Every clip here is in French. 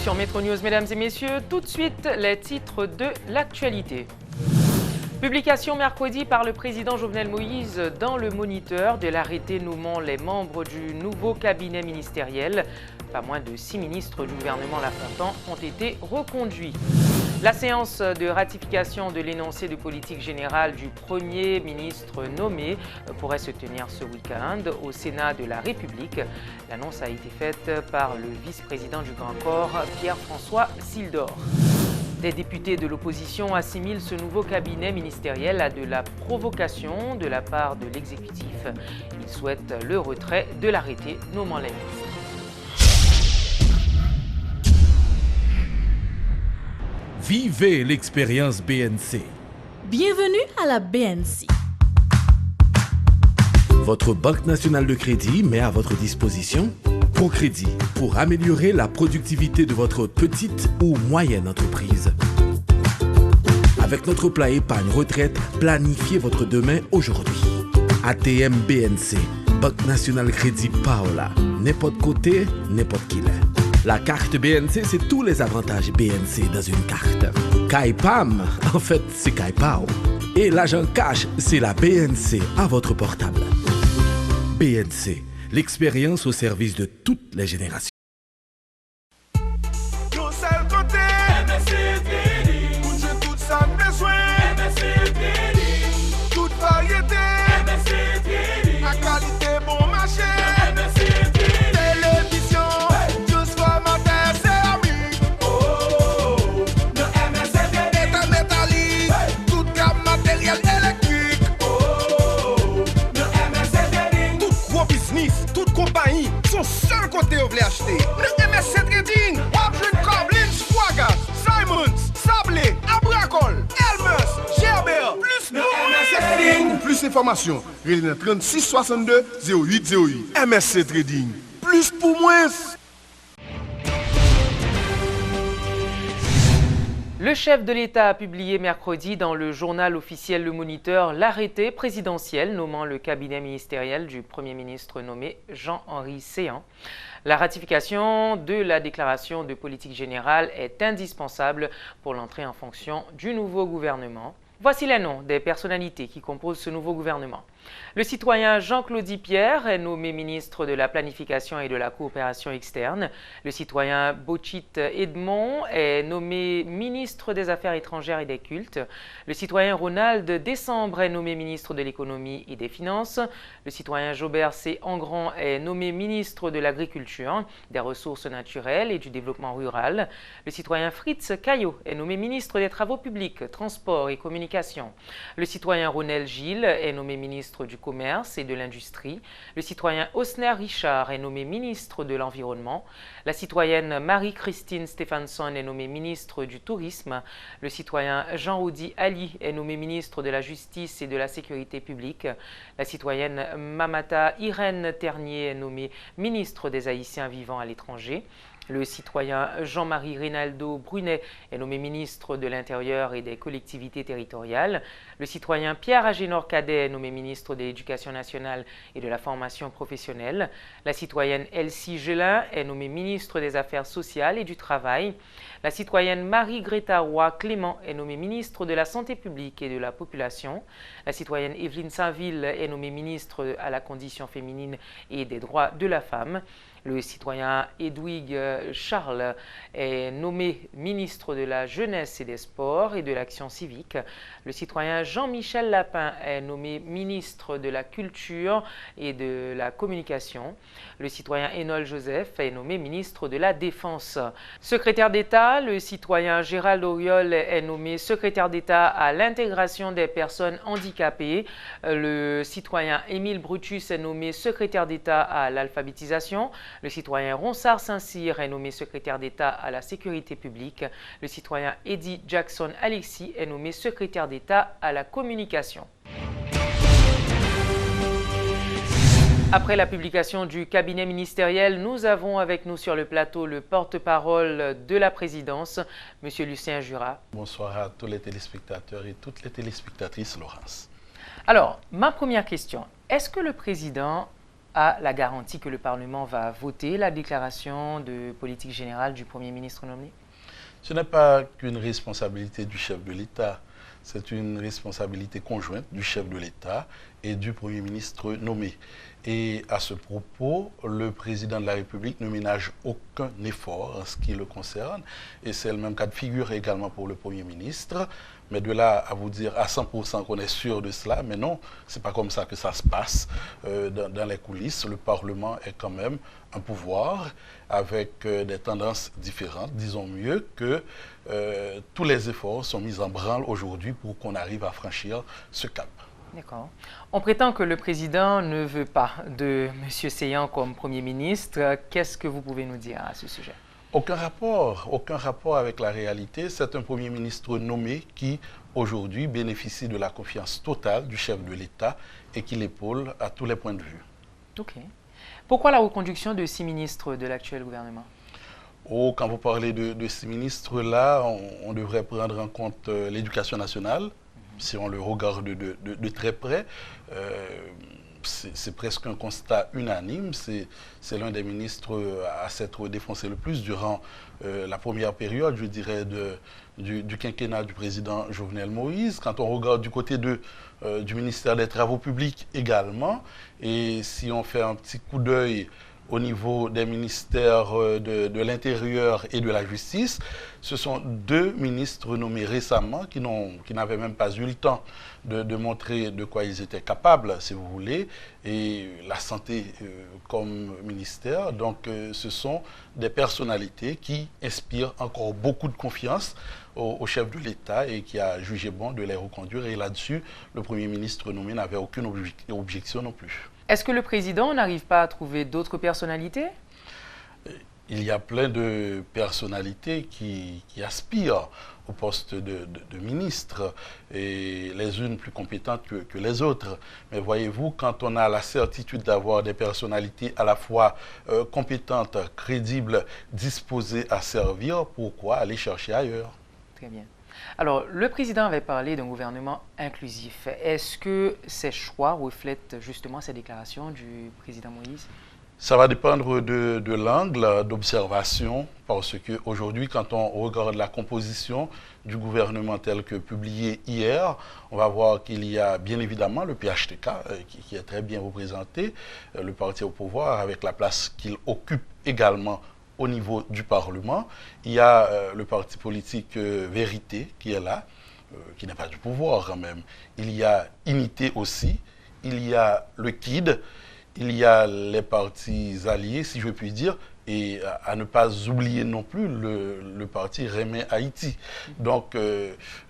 sur Métro News, mesdames et messieurs. Tout de suite, les titres de l'actualité. Publication mercredi par le président Jovenel Moïse dans le Moniteur de l'arrêté nommant les membres du nouveau cabinet ministériel. Pas moins de 6 ministres du gouvernement Lafontan ont été reconduits. La séance de ratification de l'énoncé de politique générale du Premier ministre nommé pourrait se tenir ce week-end au Sénat de la République. L'annonce a été faite par le vice-président du Grand Corps, Pierre-François Sildor. Des députés de l'opposition assimilent ce nouveau cabinet ministériel à de la provocation de la part de l'exécutif. Ils souhaitent le retrait de l'arrêté nommant les ministres. Vivez l'expérience BNC. Bienvenue à la BNC. Votre Banque nationale de crédit met à votre disposition ProCrédit pour améliorer la productivité de votre petite ou moyenne entreprise. Avec notre plat épargne retraite, planifiez votre demain aujourd'hui. ATM BNC, Banque nationale crédit Paola. N'importe côté, n'importe qui l'est. La carte BNC, c'est tous les avantages BNC dans une carte. Kaipam, en fait, c'est Kaipao. Et l'argent cash, c'est la BNC à votre portable. BNC, l'expérience au service de toutes les générations. Acheter. Le MSC Trading, Wabjun Coblin, Swagas, Simons, Sablé, Abracol, Elmer, Gerber, plus le MSC Trading. Pour plus d'informations, relais 36 62 08 08. MSC Trading, plus pour moins. Le chef de l'État a publié mercredi dans le journal officiel Le Moniteur l'arrêté présidentiel nommant le cabinet ministériel du Premier ministre nommé Jean-Henri Séan. La ratification de la déclaration de politique générale est indispensable pour l'entrée en fonction du nouveau gouvernement. Voici les noms des personnalités qui composent ce nouveau gouvernement. Le citoyen Jean-Claude Pierre est nommé ministre de la Planification et de la Coopération externe. Le citoyen Bochit Edmond est nommé ministre des Affaires étrangères et des Cultes. Le citoyen Ronald Décembre est nommé ministre de l'Économie et des Finances. Le citoyen Jobert C. Engrand est nommé ministre de l'Agriculture, des Ressources naturelles et du Développement rural. Le citoyen Fritz Caillot est nommé ministre des Travaux publics, Transports et Communications. Le citoyen Ronel Gilles est nommé ministre du Commerce et de l'Industrie. Le citoyen Osner Richard est nommé ministre de l'Environnement. La citoyenne Marie-Christine Stéphansson est nommée ministre du Tourisme. Le citoyen Jean-Audi Ali est nommé ministre de la Justice et de la Sécurité publique. La citoyenne Mamata Irène Ternier est nommée ministre des Haïtiens vivant à l'étranger. Le citoyen Jean-Marie Reynaldo Brunet est nommé ministre de l'Intérieur et des collectivités territoriales. Le citoyen Pierre Agénor Cadet est nommé ministre de l'Éducation nationale et de la formation professionnelle. La citoyenne Elsie Gelin est nommée ministre des Affaires sociales et du Travail. La citoyenne Marie-Greta Roy Clément est nommée ministre de la Santé publique et de la Population. La citoyenne Evelyne Saint-Ville est nommée ministre à la condition féminine et des droits de la femme. Le citoyen Edwig Charles est nommé ministre de la Jeunesse et des Sports et de l'Action civique. Le citoyen Jean-Michel Lapin est nommé ministre de la Culture et de la Communication. Le citoyen Enol Joseph est nommé ministre de la Défense. Secrétaire d'État, le citoyen Gérald Auriol est nommé secrétaire d'État à l'intégration des personnes handicapées. Le citoyen Émile Brutus est nommé secrétaire d'État à l'alphabétisation. Le citoyen Ronsard Saint-Cyr est nommé secrétaire d'État à la sécurité publique. Le citoyen Eddie Jackson Alexis est nommé secrétaire d'État à la communication. Après la publication du cabinet ministériel, nous avons avec nous sur le plateau le porte-parole de la présidence, M. Lucien Jura. Bonsoir à tous les téléspectateurs et toutes les téléspectatrices, Laurence. Alors, ma première question, est-ce que le président a la garantie que le Parlement va voter la déclaration de politique générale du Premier ministre nommé? Ce n'est pas qu'une responsabilité du chef de l'État, c'est une responsabilité conjointe du chef de l'État et du Premier ministre nommé. Et à ce propos, le président de la République ne ménage aucun effort en ce qui le concerne. Et c'est le même cas de figure également pour le Premier ministre. Mais de là à vous dire à 100% qu'on est sûr de cela, mais non, c'est pas comme ça que ça se passe dans les coulisses. Le Parlement est quand même un pouvoir avec des tendances différentes. Disons mieux que tous les efforts sont mis en branle aujourd'hui pour qu'on arrive à franchir ce cap. D'accord. On prétend que le président ne veut pas de M. Séan comme Premier ministre. Qu'est-ce que vous pouvez nous dire à ce sujet? Aucun rapport avec la réalité. C'est un Premier ministre nommé qui, aujourd'hui, bénéficie de la confiance totale du chef de l'État et qui l'épaule à tous les points de vue. OK. Pourquoi la reconduction de 6 ministres de l'actuel gouvernement? Oh, quand vous parlez de ces ministres-là, on devrait prendre en compte l'éducation nationale. Si on le regarde de très près, c'est presque un constat unanime. C'est l'un des ministres à s'être défoncé le plus durant la première période, je dirais, du quinquennat du président Jovenel Moïse. Quand on regarde du côté du ministère des Travaux publics également, et si on fait un petit coup d'œil au niveau des ministères de l'Intérieur et de la Justice, ce sont 2 ministres nommés récemment qui n'avaient même pas eu le temps de montrer de quoi ils étaient capables, si vous voulez, et la santé comme ministère. Donc, ce sont des personnalités qui inspirent encore beaucoup de confiance au chef de l'État et qui a jugé bon de les reconduire. Et là-dessus, le Premier ministre nommé n'avait aucune objection non plus. Est-ce que le président n'arrive pas à trouver d'autres personnalités? Il y a plein de personnalités qui aspirent au poste de ministre, et les unes plus compétentes que les autres. Mais voyez-vous, quand on a la certitude d'avoir des personnalités à la fois compétentes, crédibles, disposées à servir, pourquoi aller chercher ailleurs? Très bien. Alors, le président avait parlé d'un gouvernement inclusif. Est-ce que ces choix reflètent justement ces déclarations du président Moïse? Ça va dépendre de l'angle d'observation, parce qu'aujourd'hui, quand on regarde la composition du gouvernement tel que publié hier, on va voir qu'il y a bien évidemment le PHTK qui est très bien représenté, le parti au pouvoir avec la place qu'il occupe également au niveau du Parlement. Il y a le parti politique Vérité qui est là, qui n'est pas du pouvoir quand même. Il y a Unité aussi, il y a le KID, il y a les partis alliés, si je puis dire, et à ne pas oublier non plus le parti Rémy Haïti. Donc,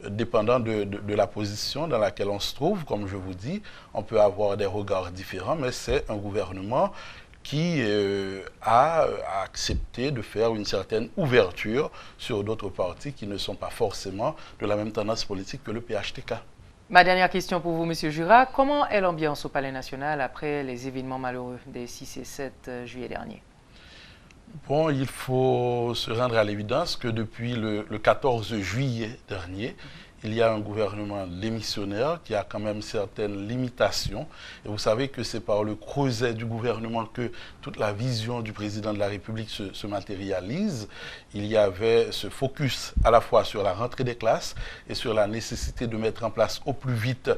dépendant de la position dans laquelle on se trouve, comme je vous dis, on peut avoir des regards différents, mais c'est un gouvernement qui a accepté de faire une certaine ouverture sur d'autres partis qui ne sont pas forcément de la même tendance politique que le PHTK. Ma dernière question pour vous, M. Jura. Comment est l'ambiance au Palais national après les événements malheureux des 6 et 7 juillet dernier? Bon, il faut se rendre à l'évidence que depuis le 14 juillet dernier, il y a un gouvernement démissionnaire qui a quand même certaines limitations. Et vous savez que c'est par le creuset du gouvernement que toute la vision du président de la République se matérialise. Il y avait ce focus à la fois sur la rentrée des classes et sur la nécessité de mettre en place au plus vite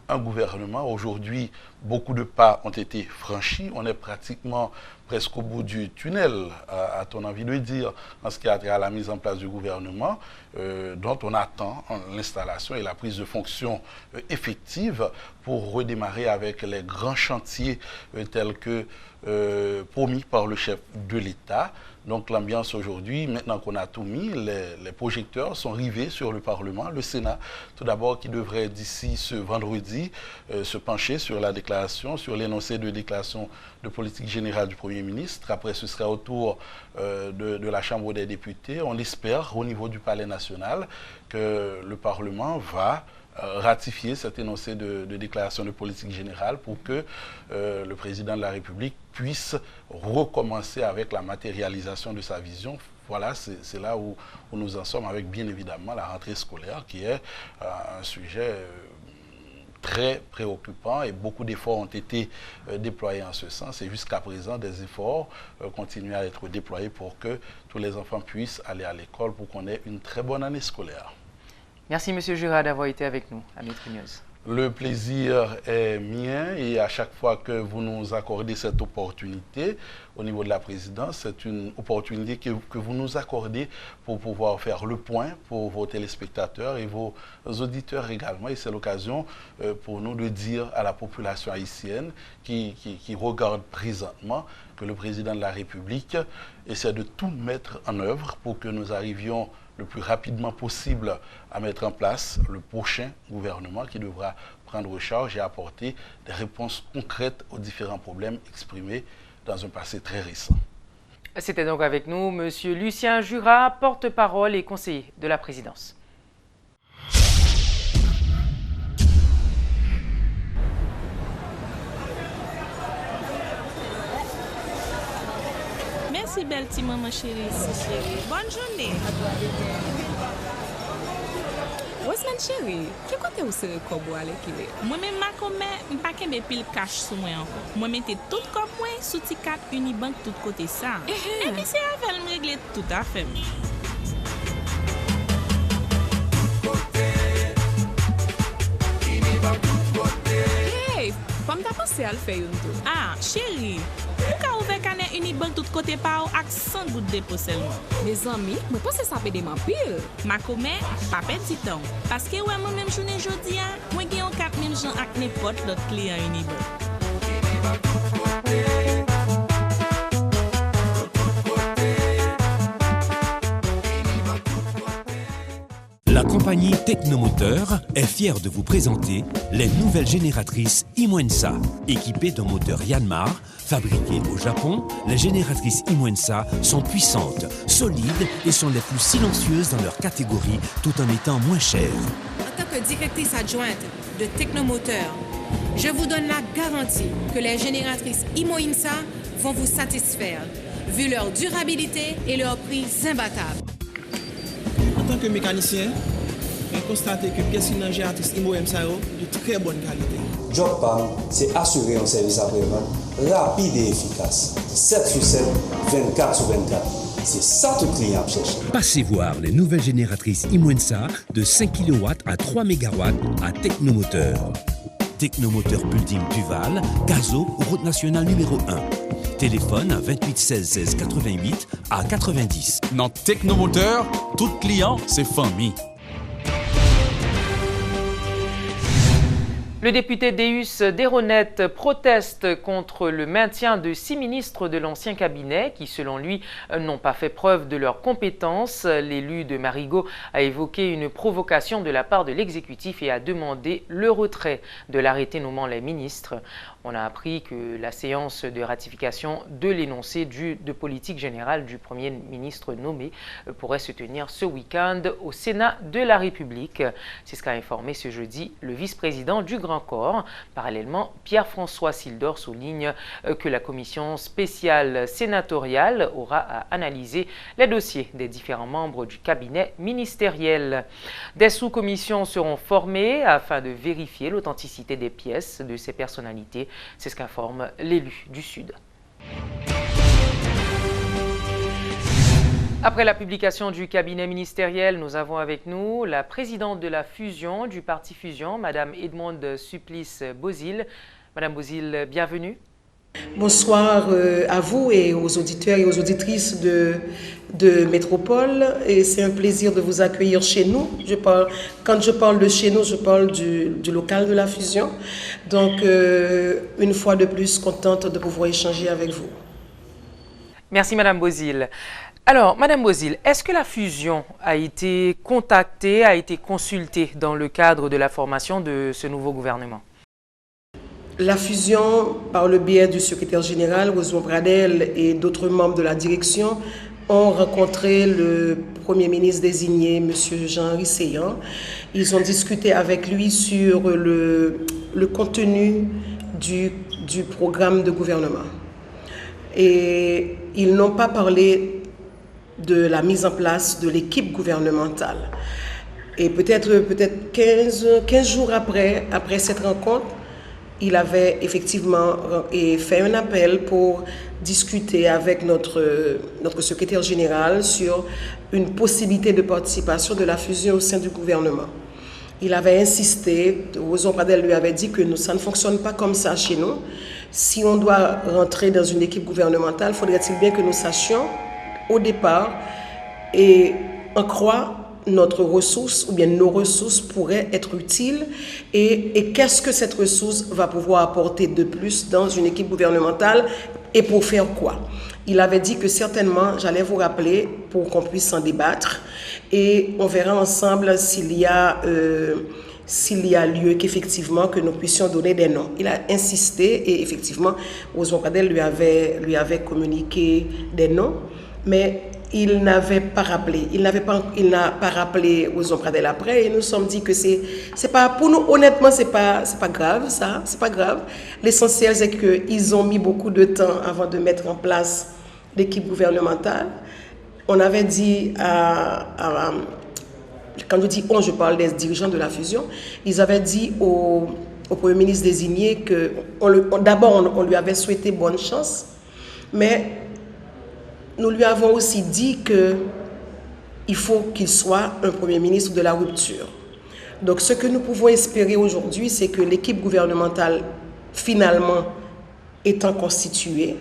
un gouvernement. Aujourd'hui, beaucoup de pas ont été franchis. On est pratiquement presque au bout du tunnel, à ton envie de dire, en ce qui a trait à la mise en place du gouvernement, dont on attend l'installation et la prise de fonction effective pour redémarrer avec les grands chantiers tels que promis par le chef de l'État. Donc l'ambiance aujourd'hui, maintenant qu'on a tout mis, les projecteurs sont rivés sur le Parlement, le Sénat, tout d'abord qui devrait d'ici ce vendredi se pencher sur la déclaration, sur l'énoncé de déclaration de politique générale du Premier ministre. Après, ce sera au tour de la Chambre des députés. On espère au niveau du Palais national que le Parlement va ratifier cet énoncé de déclaration de politique générale pour que le président de la République puisse recommencer avec la matérialisation de sa vision. Voilà, c'est là où nous en sommes avec bien évidemment la rentrée scolaire qui est un sujet très préoccupant et beaucoup d'efforts ont été déployés en ce sens. Et jusqu'à présent, des efforts continuent à être déployés pour que tous les enfants puissent aller à l'école pour qu'on ait une très bonne année scolaire. Merci M. Jura d'avoir été avec nous à Nutri News. Le plaisir est mien et à chaque fois que vous nous accordez cette opportunité au niveau de la présidence, c'est une opportunité que vous nous accordez pour pouvoir faire le point pour vos téléspectateurs et vos auditeurs également. Et c'est l'occasion pour nous de dire à la population haïtienne qui regarde présentement que le président de la République essaie de tout mettre en œuvre pour que nous arrivions le plus rapidement possible à mettre en place le prochain gouvernement qui devra prendre charge et apporter des réponses concrètes aux différents problèmes exprimés dans un passé très récent. C'était donc avec nous M. Lucien Jura, porte-parole et conseiller de la présidence. Merci, belle petite maman chérie. Bonne journée. Osman chérie, qui côté vous serez comme vous allez qu'il est? Moi-même, ma commère, pas qu'un pile cash sur moi encore. Moi, mettez tout comme moi sous T4 Unibank tout côté ça. Et puis, c'est avec me régler tout à fait. Hey, comme t'as pensé à le faire une tour? Ah, chérie. Pourquoi ouvert canet Unibank tout côté par ou ak 100 gouttes dépôt seulement? Mes amis, moi pense ça peut demander pile. Ma commère, pas petit temps. Parce que ouais, moi même journée jodi a, moi gagne 4000 gens ak n'importe l'autre client Unibank. La compagnie Technomoteur est fière de vous présenter les nouvelles génératrices Imwensa. Équipées d'un moteur Yanmar, fabriquées au Japon, les génératrices Imwensa sont puissantes, solides et sont les plus silencieuses dans leur catégorie tout en étant moins chères. En tant que directrice adjointe de Technomoteur, je vous donne la garantie que les génératrices Imwensa vont vous satisfaire, vu leur durabilité et leur prix imbattable. En tant que mécanicien, j'ai constaté que pièces génératrices Imwensa de très bonne qualité. Job PAM, c'est assurer un service après-vente rapide et efficace. 7 sur 7, 24 sur 24. C'est ça tout client cherche. Passez voir les nouvelles génératrices Imwensa de 5 kW à 3 MW à Technomoteur. Technomoteur Building Duval, Gazo, route nationale numéro 1. Téléphone à 28 16 16 88 à 90. Dans Technomoteur, tout client, c'est famille. Le député Deus Deronette proteste contre le maintien de 6 ministres de l'ancien cabinet qui, selon lui, n'ont pas fait preuve de leurs compétences. L'élu de Marigot a évoqué une provocation de la part de l'exécutif et a demandé le retrait de l'arrêté nommant les ministres. On a appris que la séance de ratification de l'énoncé de politique générale du Premier ministre nommé pourrait se tenir ce week-end au Sénat de la République. C'est ce qu'a informé ce jeudi le vice-président du Grand Corps. Parallèlement, Pierre-François Sildor souligne que la commission spéciale sénatoriale aura à analyser les dossiers des différents membres du cabinet ministériel. Des sous-commissions seront formées afin de vérifier l'authenticité des pièces de ces personnalités. C'est ce qu'informe l'élu du Sud. Après la publication du cabinet ministériel, nous avons avec nous la présidente de la fusion du parti Fusion, Madame Edmonde Supplice-Bozil. Madame Bozil, bienvenue. Bonsoir à vous et aux auditeurs et aux auditrices de Métropole. Et c'est un plaisir de vous accueillir chez nous. Quand je parle de chez nous, je parle du local de la fusion. Donc, une fois de plus, contente de pouvoir échanger avec vous. Merci Madame Bozil. Alors, Madame Bozil, est-ce que la fusion a été contactée, a été consultée dans le cadre de la formation de ce nouveau gouvernement? La fusion, par le biais du secrétaire général, Rosemont Pradel, et d'autres membres de la direction, ont rencontré le Premier ministre désigné, M. Jean-Henri Séan. Ils ont discuté avec lui sur le contenu du programme de gouvernement. Et ils n'ont pas parlé de la mise en place de l'équipe gouvernementale. Et peut-être 15 jours après cette rencontre, il avait effectivement fait un appel pour discuter avec notre secrétaire général sur une possibilité de participation de la fusion au sein du gouvernement. Il avait insisté, Ozon Pradel lui avait dit que ça ne fonctionne pas comme ça chez nous. Si on doit rentrer dans une équipe gouvernementale, faudrait-il bien que nous sachions au départ et en quoi notre ressource ou bien nos ressources pourraient être utiles et qu'est-ce que cette ressource va pouvoir apporter de plus dans une équipe gouvernementale et pour faire quoi. Il avait dit que certainement, j'allais vous rappeler pour qu'on puisse en débattre et on verra ensemble s'il y a lieu qu'effectivement que nous puissions donner des noms. Il a insisté et effectivement, Ozon Pradel lui avait communiqué des noms, mais il n'avait pas rappelé. Il n'a pas rappelé Ozon Pradel après et nous sommes dit que c'est pas, pour nous honnêtement, c'est pas grave ça, c'est pas grave. L'essentiel c'est qu'ils ont mis beaucoup de temps avant de mettre en place l'équipe gouvernementale. On avait dit quand je dis on, je parle des dirigeants de la fusion, ils avaient dit au Premier ministre désigné que d'abord on lui avait souhaité bonne chance, mais nous lui avons aussi dit qu'il faut qu'il soit un Premier ministre de la rupture. Donc ce que nous pouvons espérer aujourd'hui, c'est que l'équipe gouvernementale, finalement étant constituée,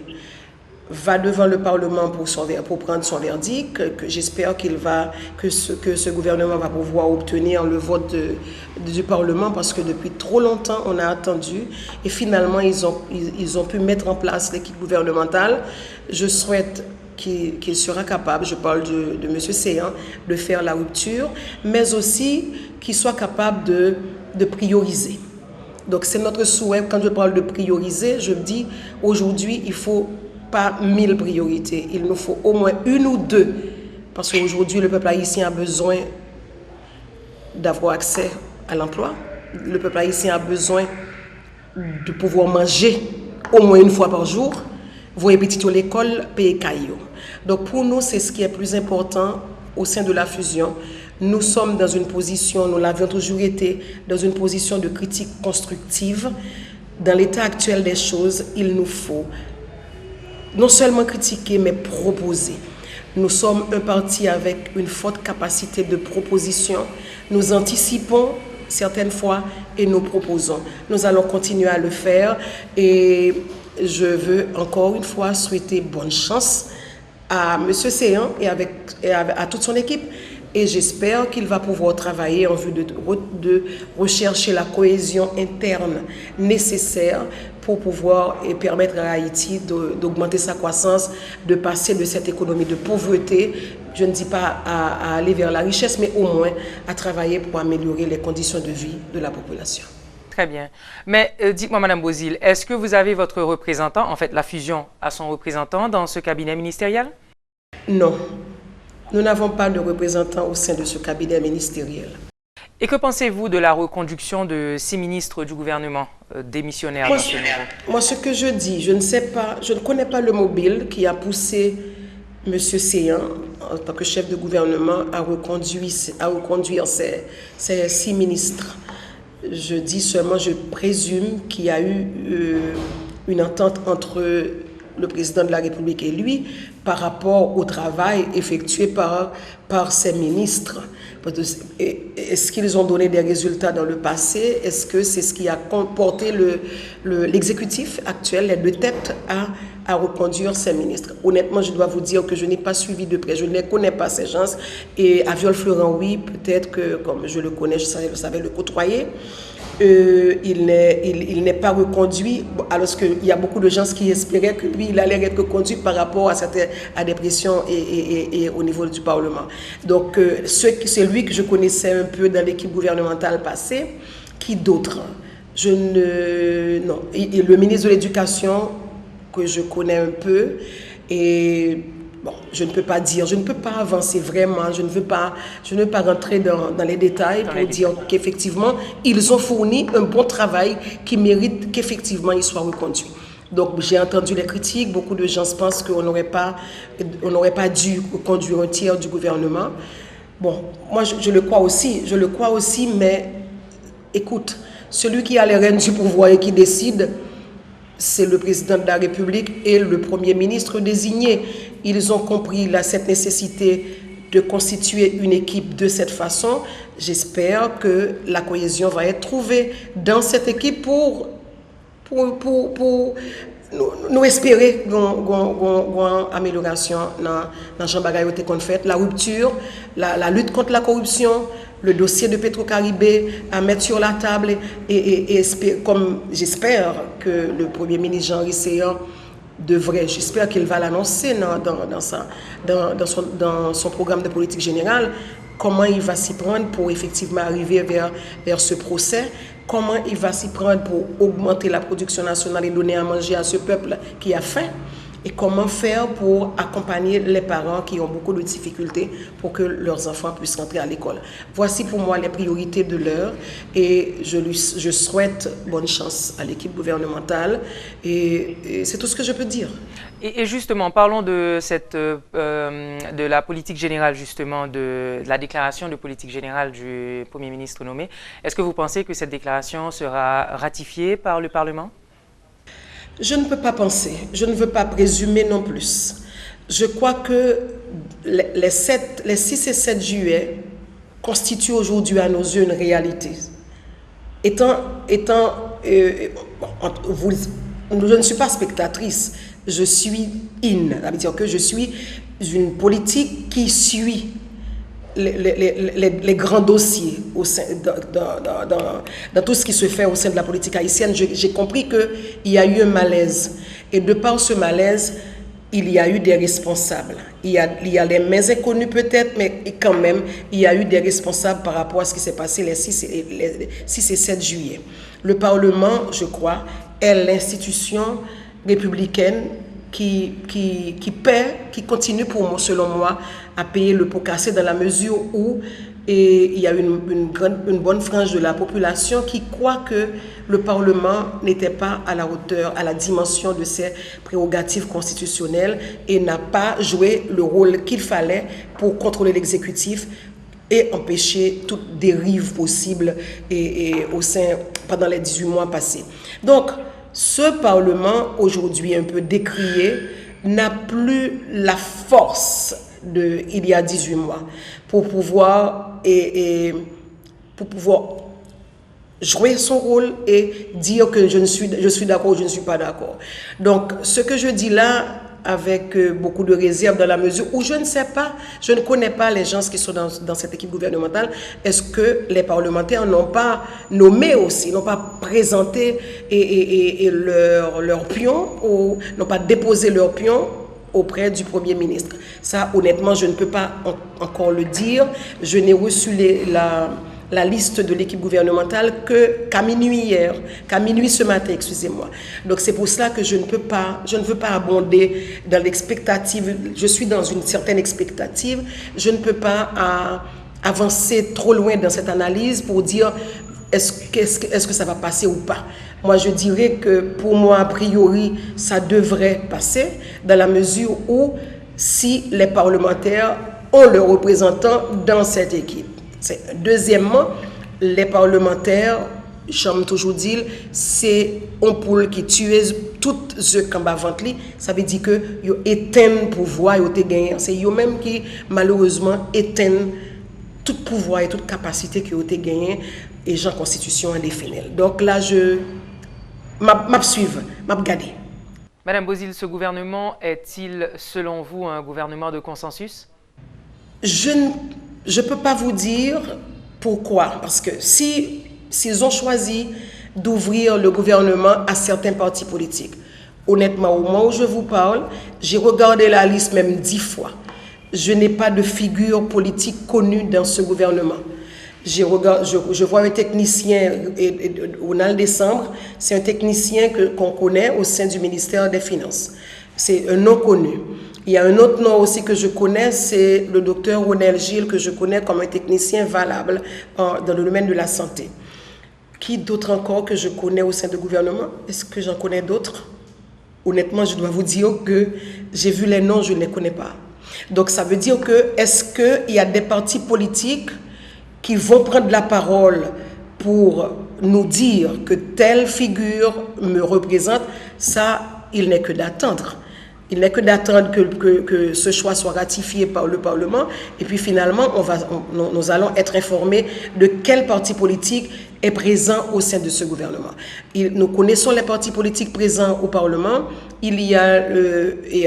va devant le Parlement pour prendre son verdict, que j'espère que ce gouvernement va pouvoir obtenir le vote du Parlement parce que depuis trop longtemps on a attendu et finalement ils ont pu mettre en place l'équipe gouvernementale. Je souhaite qu'il sera capable, je parle de M. Séan, de faire la rupture, mais aussi qu'il soit capable de prioriser. Donc c'est notre souhait, quand je parle de prioriser, je me dis aujourd'hui il faut pas 1000 priorités, il nous faut au moins une ou deux, parce qu'aujourd'hui le peuple haïtien a besoin d'avoir accès à l'emploi, le peuple haïtien a besoin de pouvoir manger au moins une fois par jour, voyer petit à l'école, payer caillou. Donc pour nous, c'est ce qui est plus important au sein de la fusion. Nous sommes dans une position, nous l'avions toujours été, dans une position de critique constructive. Dans l'état actuel des choses, il nous faut non seulement critiquer, mais proposer. Nous sommes un parti avec une forte capacité de proposition. Nous anticipons certaines fois et nous proposons. Nous allons continuer à le faire et je veux encore une fois souhaiter bonne chance à M. Séan et à toute son équipe. Et j'espère qu'il va pouvoir travailler en vue de rechercher la cohésion interne nécessaire pour pouvoir permettre à Haïti d'augmenter sa croissance, de passer de cette économie de pauvreté, je ne dis pas à aller vers la richesse, mais au moins à travailler pour améliorer les conditions de vie de la population. Très bien. Mais dites-moi, Mme Bozil, est-ce que vous avez votre représentant, en fait la fusion a son représentant dans ce cabinet ministériel? Non. Nous n'avons pas de représentant au sein de ce cabinet ministériel. Et que pensez-vous de la reconduction de 6 ministres du gouvernement démissionnaires dans ce niveau? Moi, ce que je dis, je ne connais pas le mobile qui a poussé M. Séan, en tant que chef de gouvernement, à reconduire ces 6 ministres. Je dis seulement, je présume qu'il y a eu une entente entre le président de la République et lui par rapport au travail effectué par ces ministres. Est-ce qu'ils ont donné des résultats dans le passé? Est-ce que c'est ce qui a porté l'exécutif actuel, les deux têtes, à reconduire ces ministres? Honnêtement, je dois vous dire que je n'ai pas suivi de près, je ne les connais pas ces gens. Et Aviol Florent, oui, peut-être que comme je le connais, je savais le côtoyer. Il n'est pas reconduit, alors qu'il y a beaucoup de gens qui espéraient que lui, il allait être reconduit par rapport à des pressions et au niveau du Parlement. Donc, c'est lui que je connaissais un peu dans l'équipe gouvernementale passée. Qui d'autre? Non. Et le ministre de l'Éducation, que je connais un peu, et bon, je ne peux pas dire, je ne peux pas avancer vraiment, je ne veux pas rentrer dans les détails pour dire qu'effectivement, ils ont fourni un bon travail qui mérite qu'effectivement, il soit reconduit. Donc, j'ai entendu les critiques, beaucoup de gens pensent qu'on n'aurait pas dû conduire un tiers du gouvernement. Bon, moi je le crois aussi, mais écoute, celui qui a les rênes du pouvoir et qui décide, c'est le président de la République et le Premier ministre désigné. Ils ont compris cette nécessité de constituer une équipe de cette façon. J'espère que la cohésion va être trouvée dans cette équipe pour nous espérer une amélioration dans Jean Bagayote qu'on fait, la rupture, la lutte contre la corruption, le dossier de Petro-Caribé à mettre sur la table et comme j'espère que le Premier ministre Jean-Henri Séan j'espère qu'il va l'annoncer dans son programme de politique générale, comment il va s'y prendre pour effectivement arriver vers ce procès, comment il va s'y prendre pour augmenter la production nationale et donner à manger à ce peuple qui a faim, et comment faire pour accompagner les parents qui ont beaucoup de difficultés pour que leurs enfants puissent rentrer à l'école. Voici pour moi les priorités de l'heure et je souhaite bonne chance à l'équipe gouvernementale et c'est tout ce que je peux dire. Et justement, parlons de la politique générale, justement, de la déclaration de politique générale du Premier ministre nommé. Est-ce que vous pensez que cette déclaration sera ratifiée par le Parlement? Je ne peux pas penser, je ne veux pas présumer non plus. Je crois que les 6 et 7 juillet constituent aujourd'hui à nos yeux une réalité. Je ne suis pas spectatrice, je suis ça veut dire que je suis une politique qui suit les grands dossiers dans tout ce qui se fait au sein de la politique haïtienne. J'ai compris qu'il y a eu un malaise. Et de par ce malaise, il y a eu des responsables. Il y a les mains inconnues peut-être, mais quand même, il y a eu des responsables par rapport à ce qui s'est passé les 6 et 7 juillet. Le Parlement, je crois, est l'institution républicaine qui paie, qui continue selon moi, à payer le pot cassé dans la mesure où il y a une bonne frange de la population qui croit que le Parlement n'était pas à la hauteur, à la dimension de ses prérogatives constitutionnelles et n'a pas joué le rôle qu'il fallait pour contrôler l'exécutif et empêcher toute dérive possible pendant les 18 mois passés. Donc, ce Parlement, aujourd'hui un peu décrié, n'a plus la force il y a 18 mois pour pouvoir jouer son rôle et dire que je suis d'accord ou je ne suis pas d'accord. Donc, ce que je dis là, avec beaucoup de réserve dans la mesure où je ne sais pas, je ne connais pas les gens qui sont dans cette équipe gouvernementale. Est-ce que les parlementaires n'ont pas nommé aussi, n'ont pas présenté leur pion ou n'ont pas déposé leur pion auprès du Premier ministre? Ça, honnêtement, je ne peux pas encore le dire. Je n'ai reçu la liste de l'équipe gouvernementale qu'à minuit ce matin, excusez-moi. Donc c'est pour cela que je ne veux pas abonder dans l'expectative. Je suis dans une certaine expectative. Je ne peux pas avancer trop loin dans cette analyse pour dire est-ce que ça va passer ou pas. Moi, je dirais que pour moi, a priori, ça devrait passer dans la mesure où si les parlementaires ont leurs représentants dans cette équipe. Deuxièmement, les parlementaires, j'aime toujours dire, c'est un poule qui tue toutes ceux qui ont vendu. Ça veut dire que ils éteignent le pouvoir, ils ont gagné. C'est eux-mêmes qui, malheureusement, éteignent tout pouvoir et toute capacité qu'ils ont gagné et j'ai en constitution indéfinie. Donc là, je m'absuis, m'abgarder. Madame Bozil, ce gouvernement est-il, selon vous, un gouvernement de consensus? Je ne peux pas vous dire pourquoi. Parce que s'ils ont choisi d'ouvrir le gouvernement à certains partis politiques, honnêtement, au moment où je vous parle, j'ai regardé la liste même 10 fois. Je n'ai pas de figure politique connue dans ce gouvernement. Je vois un technicien, Ronald Décembre, c'est un technicien qu'on connaît au sein du ministère des Finances. C'est un nom connu. Il y a un autre nom aussi que je connais, c'est le docteur Ronel Gilles, que je connais comme un technicien valable dans le domaine de la santé. Qui d'autre encore que je connais au sein du gouvernement? Est-ce que j'en connais d'autres? Honnêtement, je dois vous dire que j'ai vu les noms, je ne les connais pas. Donc ça veut dire que, est-ce qu'il y a des partis politiques qui vont prendre la parole pour nous dire que telle figure me représente? Ça, il n'est que d'attendre. Il n'est que d'attendre que ce choix soit ratifié par le Parlement et puis finalement, nous allons être informés de quel parti politique est présent au sein de ce gouvernement. Nous connaissons les partis politiques présents au Parlement. Il y a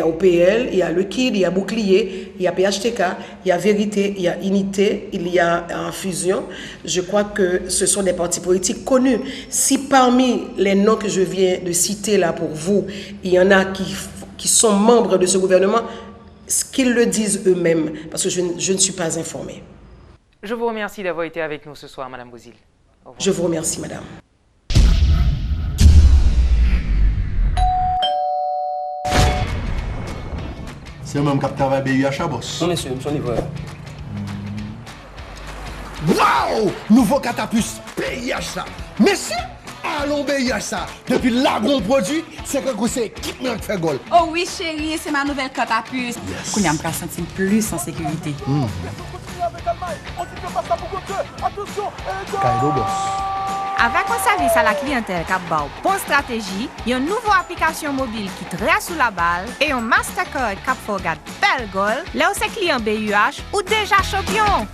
OPL, il y a le KID, il y a Bouclier, il y a PHTK, il y a Vérité, il y a Unité, il y a Fusion. Je crois que ce sont des partis politiques connus. Si parmi les noms que je viens de citer là pour vous, il y en a qui sont membres de ce gouvernement, qu'ils le disent eux-mêmes, parce que je ne suis pas informée. Je vous remercie d'avoir été avec nous ce soir, Madame Bouzil. Je vous remercie, Madame. C'est moi qui travaille BUH à boss. Non, monsieur, je suis livreur. Waouh! Nouveau catapus BUH ça. Merci! Allons BUH ça. Depuis là, gros produit, c'est que c'est équipement qui fait gol. Oh oui, chérie, c'est ma nouvelle catapus. Yes. Qu'on a me sentir plus en sécurité. Cairo boss. Avec un service à la clientèle qui a une bonne stratégie, une nouvelle application mobile qui trace sous la balle et un Mastercard qui fait regarder belle goal, là où c'est client BUH ou déjà champion.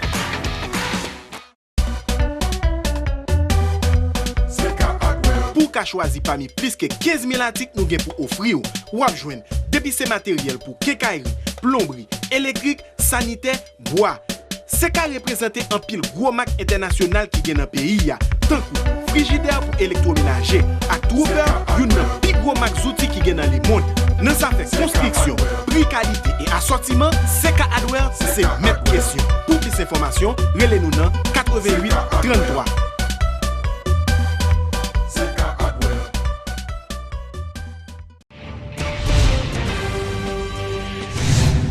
Pour qu'à choisir parmi plus que 15 000 articles nous avons pour offrir, ou à joindre depuis ces matériels pour quincaillerie, plomberie, électrique, sanitaire, bois. C'est qu'à représenter un pile gros marque international qui vient dans le pays. Tant que frigidaire pour électroménager, à Trouver, une plus gros marque outils qui vient dans le monde. Dans sa fait construction, prix, qualité et assortiment, CK Hardware, c'est mettre question. Pour plus d'informations, relez-nous dans 88 33.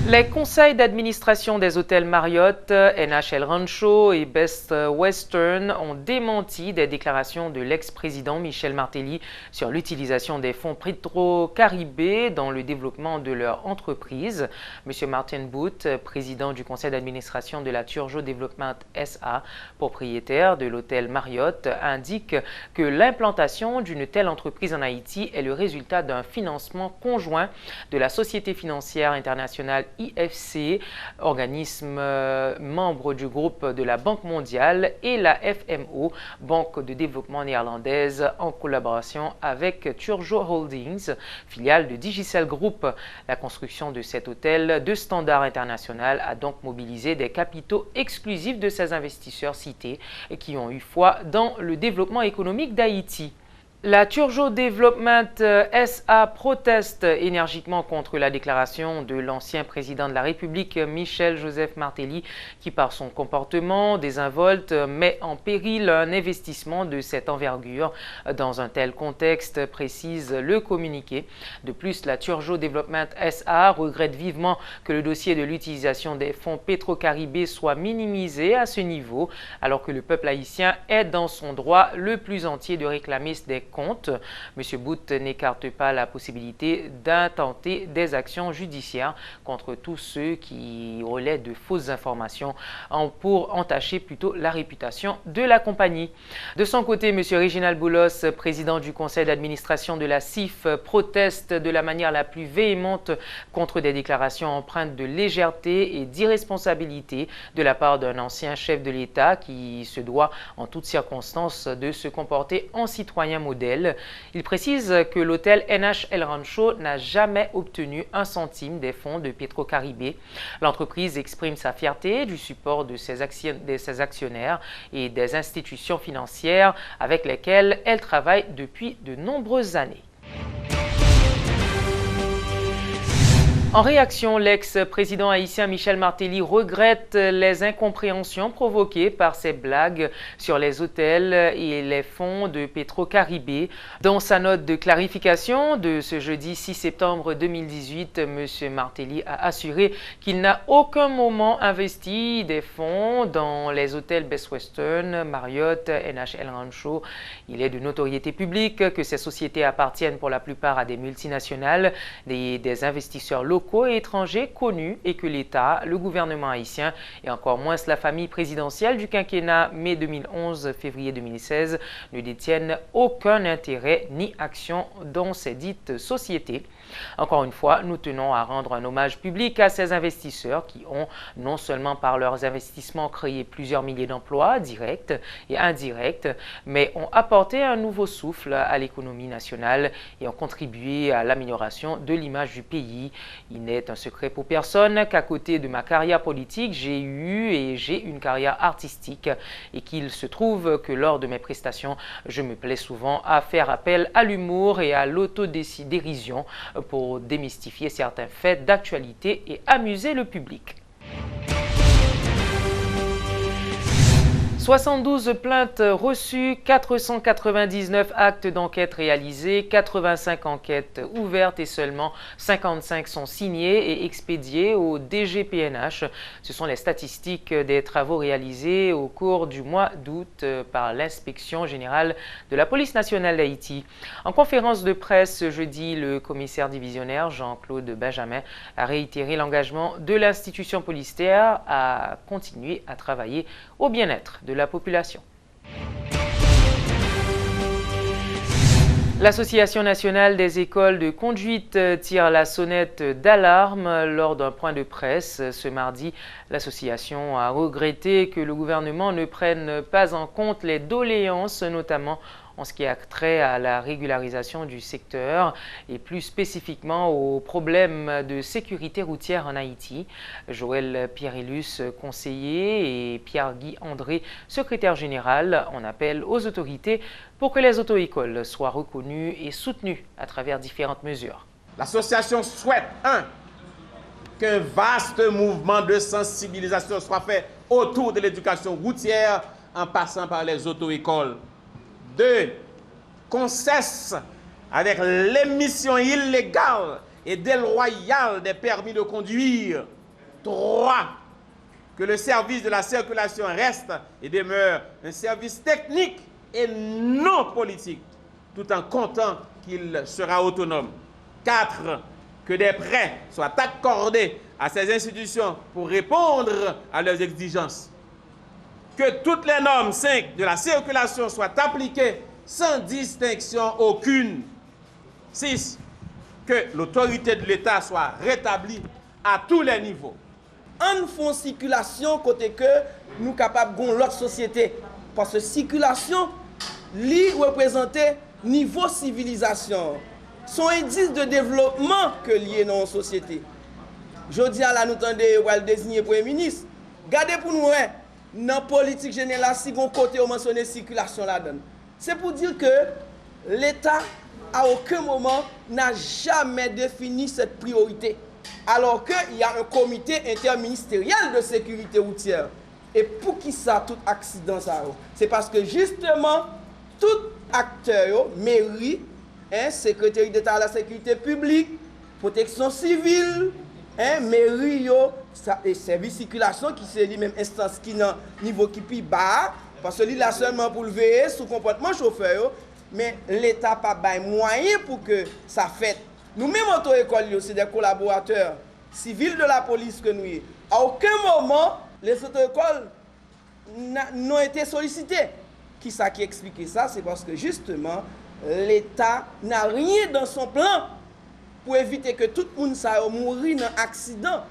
Les conseils d'administration des hôtels Marriott, NH El Rancho et Best Western ont démenti des déclarations de l'ex-président Michel Martelly sur l'utilisation des fonds Petro-Caribé dans le développement de leur entreprise. M. Martin Booth, président du conseil d'administration de la Turjo Development SA, propriétaire de l'hôtel Marriott, indique que l'implantation d'une telle entreprise en Haïti est le résultat d'un financement conjoint de la Société financière internationale IFC, organisme membre du groupe de la Banque mondiale, et la FMO, Banque de développement néerlandaise, en collaboration avec Turjo Holdings, filiale de Digicel Group. La construction de cet hôtel de standard international a donc mobilisé des capitaux exclusifs de ces investisseurs cités et qui ont eu foi dans le développement économique d'Haïti. La Turjo Development SA proteste énergiquement contre la déclaration de l'ancien président de la République, Michel-Joseph Martelly, qui par son comportement désinvolte met en péril un investissement de cette envergure dans un tel contexte, précise le communiqué. De plus, la Turjo Development SA regrette vivement que le dossier de l'utilisation des fonds Petro-Caribé soit minimisé à ce niveau, alors que le peuple haïtien est dans son droit le plus entier de réclamer des compte. M. Booth n'écarte pas la possibilité d'intenter des actions judiciaires contre tous ceux qui relaient de fausses informations pour entacher plutôt la réputation de la compagnie. De son côté, M. Réginald Boulos, président du conseil d'administration de la CIF, proteste de la manière la plus véhémente contre des déclarations empreintes de légèreté et d'irresponsabilité de la part d'un ancien chef de l'État qui se doit en toutes circonstances de se comporter en citoyen modèle. Il précise que l'hôtel NH El Rancho n'a jamais obtenu un centime des fonds de Petro-Caribé. L'entreprise exprime sa fierté du support de ses actionnaires et des institutions financières avec lesquelles elle travaille depuis de nombreuses années. En réaction, l'ex-président haïtien Michel Martelly regrette les incompréhensions provoquées par ses blagues sur les hôtels et les fonds de Petro-Caribé. Dans sa note de clarification de ce jeudi 6 septembre 2018, M. Martelly a assuré qu'il n'a aucun moment investi des fonds dans les hôtels Best Western, Marriott, NH El Rancho. Il est de notoriété publique que ces sociétés appartiennent pour la plupart à des multinationales et des investisseurs locaux locaux et étrangers connus et que l'État, le gouvernement haïtien et encore moins la famille présidentielle du quinquennat mai 2011-février 2016 ne détiennent aucun intérêt ni action dans ces dites sociétés. Encore une fois, nous tenons à rendre un hommage public à ces investisseurs qui ont non seulement par leurs investissements créé plusieurs milliers d'emplois directs et indirects, mais ont apporté un nouveau souffle à l'économie nationale et ont contribué à l'amélioration de l'image du pays. Il n'est un secret pour personne qu'à côté de ma carrière politique, j'ai une carrière artistique et qu'il se trouve que lors de mes prestations, je me plais souvent à faire appel à l'humour et à l'autodérision pour démystifier certains faits d'actualité et amuser le public. 72 plaintes reçues, 499 actes d'enquête réalisés, 85 enquêtes ouvertes et seulement 55 sont signées et expédiées au DGPNH. Ce sont les statistiques des travaux réalisés au cours du mois d'août par l'Inspection générale de la police nationale d'Haïti. En conférence de presse jeudi, le commissaire divisionnaire Jean-Claude Benjamin a réitéré l'engagement de l'institution policière à continuer à travailler au bien-être de la population. L'Association nationale des écoles de conduite tire la sonnette d'alarme lors d'un point de presse. Ce mardi, l'association a regretté que le gouvernement ne prenne pas en compte les doléances, notamment en ce qui a trait à la régularisation du secteur et plus spécifiquement aux problèmes de sécurité routière en Haïti. Joël Pierrillus, conseiller, et Pierre-Guy André, secrétaire général, en appellent aux autorités pour que les auto-écoles soient reconnues et soutenues à travers différentes mesures. L'association souhaite, 1, qu'un vaste mouvement de sensibilisation soit fait autour de l'éducation routière en passant par les auto-écoles. 2, qu'on cesse avec l'émission illégale et déloyale des permis de conduire. 3, que le service de la circulation reste et demeure un service technique et non politique, tout en comptant qu'il sera autonome. 4, que des prêts soient accordés à ces institutions pour répondre à leurs exigences. Que toutes les normes 5 de la circulation soient appliquées sans distinction aucune. 6. Que l'autorité de l'État soit rétablie à tous les niveaux. En font circulation côté que nous capables de l'autre société. Parce que circulation, li représente niveau civilisation. Son indice de développement que lié dans la société. Je dis à la nous tendez ou à le désigner Premier ministre. Gardez pour nous, dans la politique générale, si vous côté on mentionne circulation là-dedans. C'est pour dire que l'État, à aucun moment, n'a jamais défini cette priorité. Alors qu'il y a un comité interministériel de sécurité routière. Et pour qui ça, tout accident ça? C'est parce que justement, tout acteur, mairie, secrétaire d'État à la sécurité publique, protection civile, mairie, et service circulation qui c'est lui-même instance qui dans niveau qui plus bas parce que lui là seulement pour le veiller sous comportement chauffeur mais l'État pas bail moyen pour que ça fait. Nous même auto-école c'est des collaborateurs civils de la police que nous. À aucun moment les auto-écoles n'ont été sollicités. Qui ça qui explique ça? C'est parce que justement l'État n'a rien dans son plan pour éviter que tout le monde mourir dans un accident.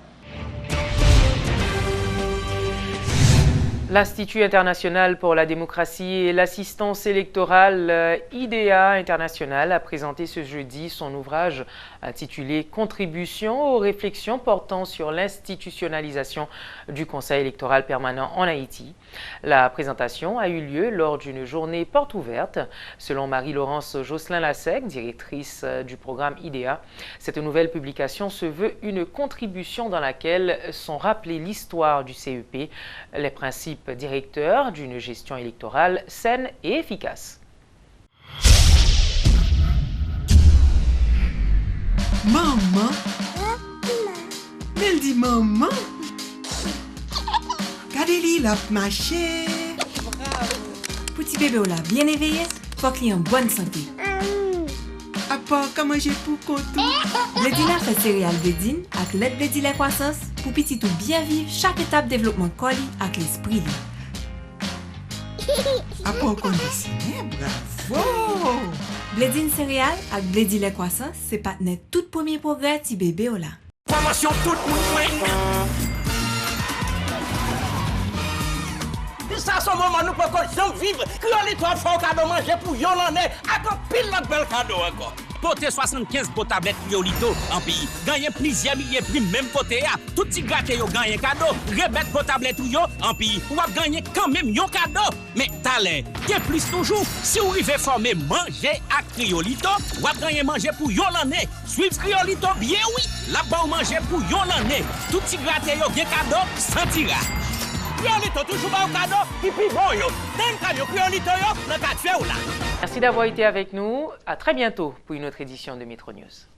L'Institut international pour la démocratie et l'assistance électorale, IDEA International, a présenté ce jeudi son ouvrage intitulé « Contribution aux réflexions portant sur l'institutionnalisation du Conseil électoral permanent en Haïti ». La présentation a eu lieu lors d'une journée porte ouverte. Selon Marie-Laurence Josselin-Lassec, directrice du programme IDEA, cette nouvelle publication se veut une contribution dans laquelle sont rappelées l'histoire du CEP, les principes directeur d'une gestion électorale saine et efficace. Maman, elle dit maman. Regardez-lui, la marché. Petit bébé là, bien éveillé, faut qu'il ait en bonne santé. À part comment j'ai pour contour. Bledina fait céréales Bledine avec l'aide Bledine la croissance pour petit tout bien vivre chaque étape développement colis avec l'esprit. À part conditionné, bravo! Bledine céréales avec Bledine la croissance, c'est partenaire tout premier progrès ti bébé là. Formation tout le monde. Ça, son moment, nous pouvons vivre. Criolite, il faut cadeau manger pour Yolande. Attends, pile l'autre bel cadeau encore. Poté 75 pour tablette Criolito en pays. Gagner plusieurs milliers prix même poté. Tout petit gâté yo gagner cadeau. Rebête pour tablette yo en pays. Ou va gagner quand même yon cadeau. Mais talent, bien plus toujours. Si vous arrivez former manger à Criolito, ou va gagner manger pour Yolande. Suivre Criolito bien oui. Là-bas manger pour Yolande. Tout petit gâté yo bien cadeau sans tirage. Criolito toujours bon cadeau, et puis bon yo. D'un cadeau Criolito yo, le cas fait ou là. Merci d'avoir été avec nous. À très bientôt pour une autre édition de Metro News.